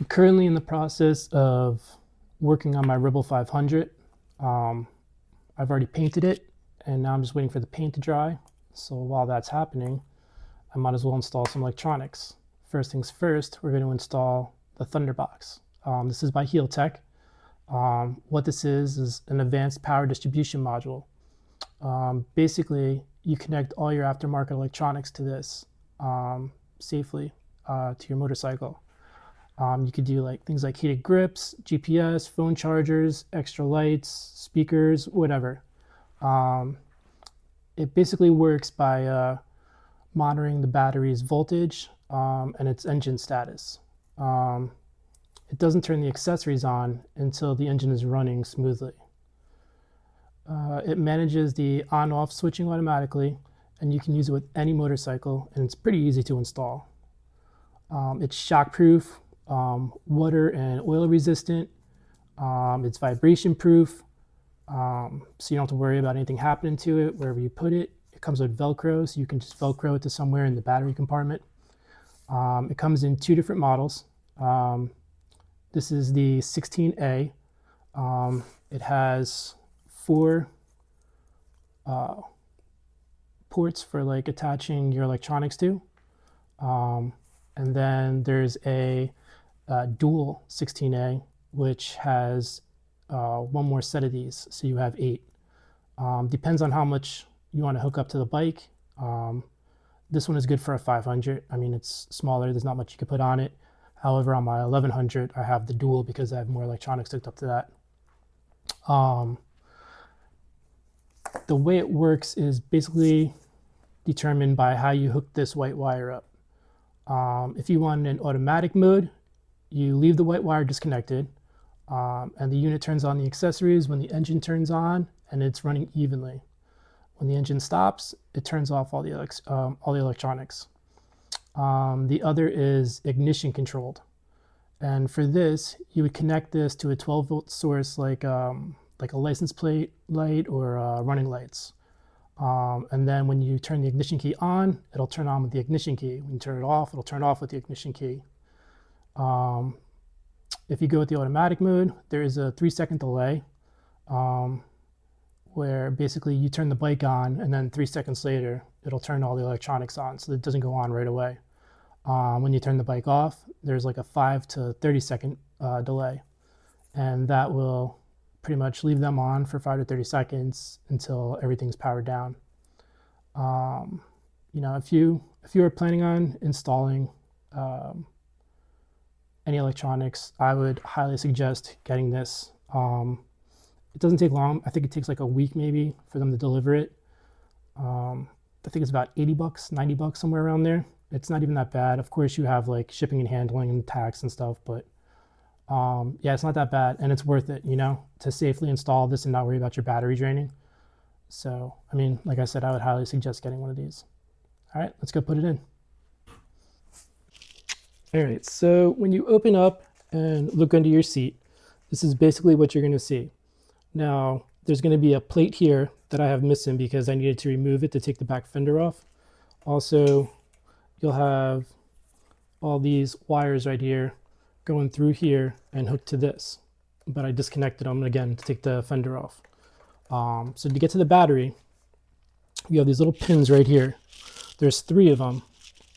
currently in the process of working on my Rebel 500. I've already painted it, and now I'm just waiting for the paint to dry. So while that's happening, I might as well install some electronics. First things first, we're going to install the Thunder Box. This is by HealTech. What this is an advanced power distribution module. Basically, you connect all your aftermarket electronics to this safely to your motorcycle. You could do things like heated grips, GPS, phone chargers, extra lights, speakers, whatever. It basically works by monitoring the battery's voltage and its engine status. It doesn't turn the accessories on until the engine is running smoothly. It manages the on-off switching automatically, and you can use it with any motorcycle, and it's pretty easy to install. It's shockproof, water and oil resistant, it's vibration proof, so you don't have to worry about anything happening to it wherever you put it. It comes with Velcro, so you can just Velcro it to somewhere in the battery compartment. It comes in 2 different models. This is the 16A. It has 4 ports for attaching your electronics to. And then there's a dual 16A, which has 1 more set of these, so you have 8. Depends on how much you want to hook up to the bike. This one is good for a 500. I mean, it's smaller, there's not much you can put on it. However, on my 1100, I have the dual because I have more electronics hooked up to that. The way it works is basically determined by how you hook this white wire up. If you want an automatic mode, you leave the white wire disconnected, and the unit turns on the accessories when the engine turns on and it's running evenly. When the engine stops, it turns off all the electronics. The other is ignition controlled, and for this, you would connect this to a 12-volt source like a license plate light or running lights. And then when you turn the ignition key on, it'll turn on with the ignition key. When you turn it off, it'll turn off with the ignition key. If you go with the automatic mode, there is a 3-second delay where basically you turn the bike on and then 3 seconds later, it'll turn all the electronics on, so it doesn't go on right away. When you turn the bike off, there's a 5 to 30 second delay, and that will pretty much leave them on for 5 to 30 seconds until everything's powered down. If you are planning on installing any electronics, I would highly suggest getting this. It doesn't take long. I think it takes a week maybe for them to deliver it. I think it's about 80 bucks, 90 bucks, somewhere around there. It's not even that bad. Of course, you have shipping and handling and tax and stuff, but yeah, it's not that bad, and it's worth it, to safely install this and not worry about your battery draining. So, I mean, like I said, I would highly suggest getting one of these. All right, let's go put it in. All right, so when you open up and look under your seat, this is basically what you're going to see. Now, there's going to be a plate here that I have missing because I needed to remove it to take the back fender off. Also, you'll have all these wires right here going through here and hooked to this, but I disconnected them again to take the fender off. So to get to the battery, you have these little pins right here. There's 3 of them.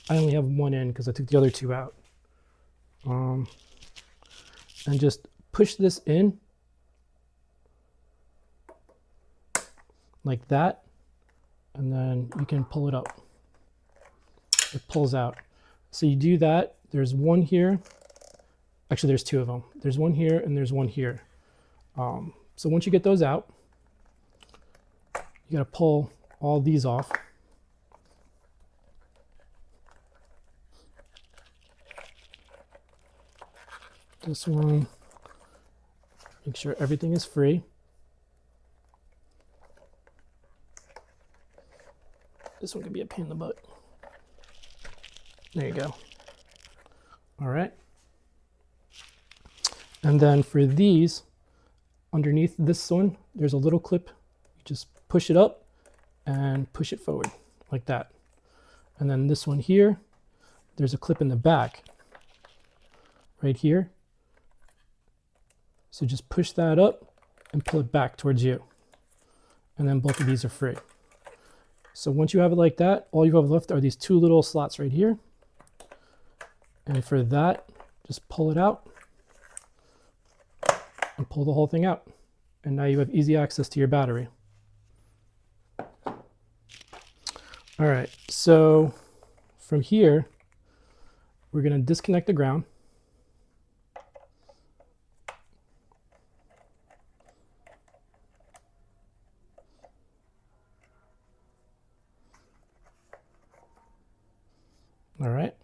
I only have 1 in because I took the other 2 out. And just push this in like that, and then you can pull it up. It pulls out. So you do that. There's 1 here. Actually, there's 2 of them. There's 1 here and there's 1 here. So once you get those out, you got to pull all these off. This one, make sure everything is free. This one could be a pain in the butt. There you go. All right. And then for these, underneath this one, there's a little clip. You just push it up and push it forward like that. And then this one here, there's a clip in the back right here. So just push that up and pull it back towards you. And then both of these are free. So once you have it like that, all you have left are these two little slots right here. And for that, just pull it out and pull the whole thing out. And now you have easy access to your battery. All right, so from here, we're going to disconnect the ground. All right.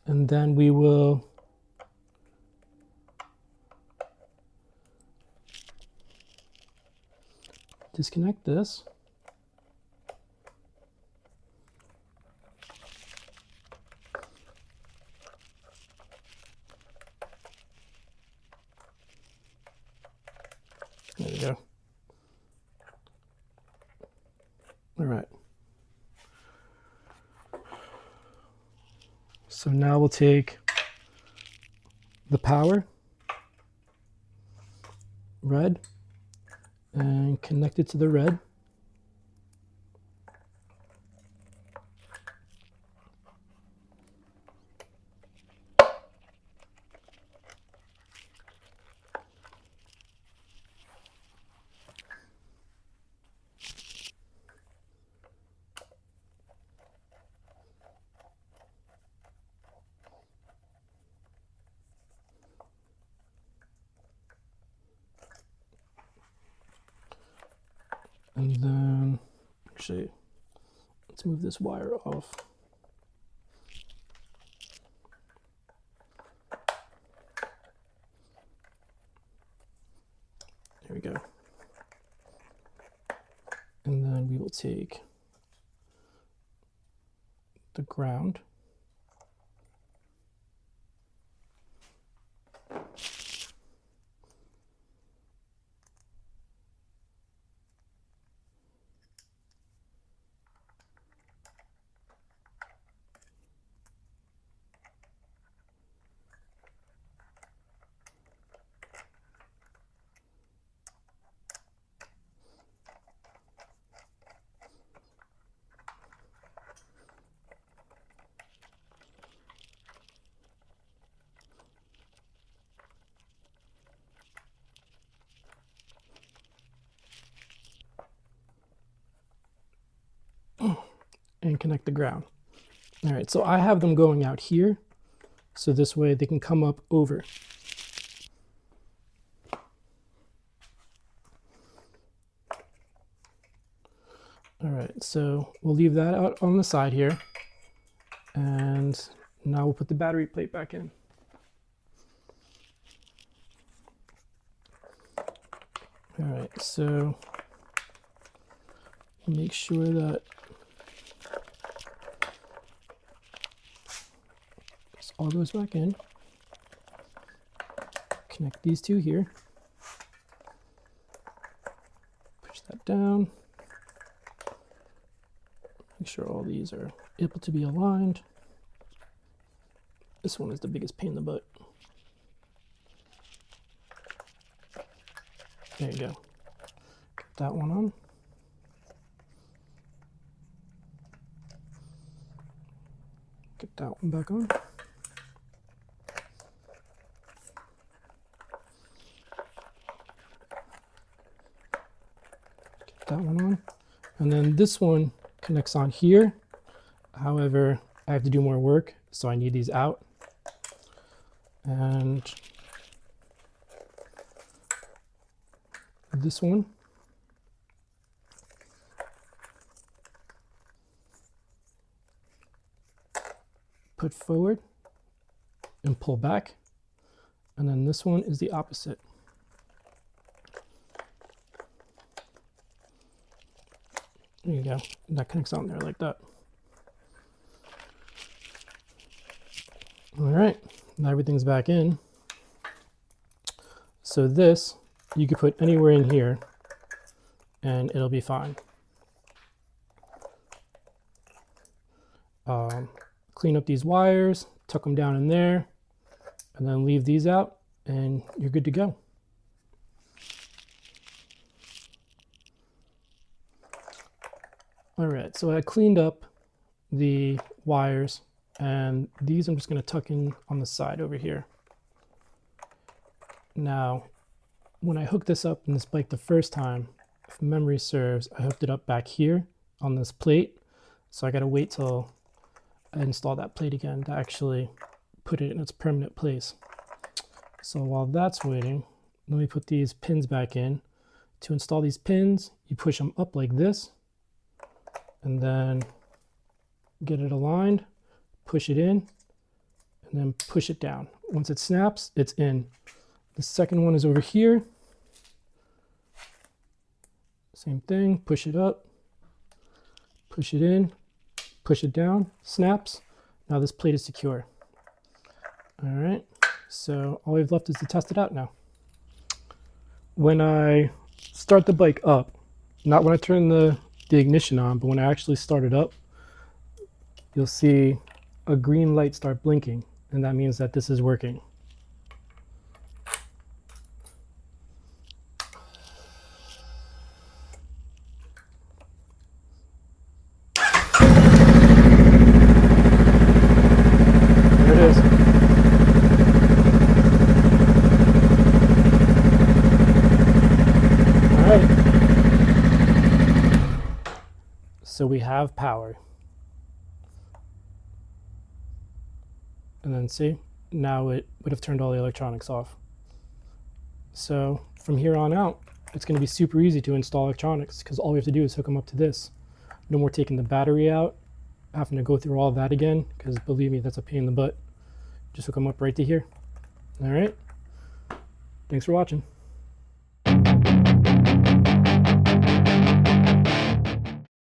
And then we will disconnect this. There we go. All right. So now we'll take the power, red, and connect it to the red. And then, actually, let's move this wire off. There we go. And then we will take the ground. And connect the ground. All right, so I have them going out here, so this way they can come up over. All right, so we'll leave that out on the side here, and now we'll put the battery plate back in. All right, so make sure that this all goes back in. Connect these two here. Push that down. Make sure all these are able to be aligned. This one is the biggest pain in the butt. There you go. Get that one on. Get that one back on. Get that one on. And then this one connects on here. However, I have to do more work, so I need these out. And this one put forward and pull back, and then this one is the opposite. There you go. And that connects on there like that. All right, now everything's back in. So this you could put anywhere in here and it'll be fine. Clean up these wires, tuck them down in there, and then leave these out and you're good to go. All right, so I cleaned up the wires, and these I'm just going to tuck in on the side over here. Now, when I hooked this up in this bike the first time, if memory serves, I hooked it up back here on this plate. So I got to wait till I install that plate again to actually put it in its permanent place. So while that's waiting, let me put these pins back in. To install these pins, you push them up like this, and then get it aligned, push it in, and then push it down. Once it snaps, it's in. The second one is over here. Same thing, push it up, push it in, push it down, snaps. Now this plate is secure. All right, so all we have left is to test it out now. When I start the bike up, not when I turn the ignition on, but when I actually start it up, you'll see a green light start blinking, and that means that this is working. There it is. All right. So we have power. And then see, now it would have turned all the electronics off. So from here on out, it's going to be super easy to install electronics because all we have to do is hook them up to this. No more taking the battery out, having to go through all of that again, because believe me, that's a pain in the butt. Just hook them up right to here. All right. Thanks for watching.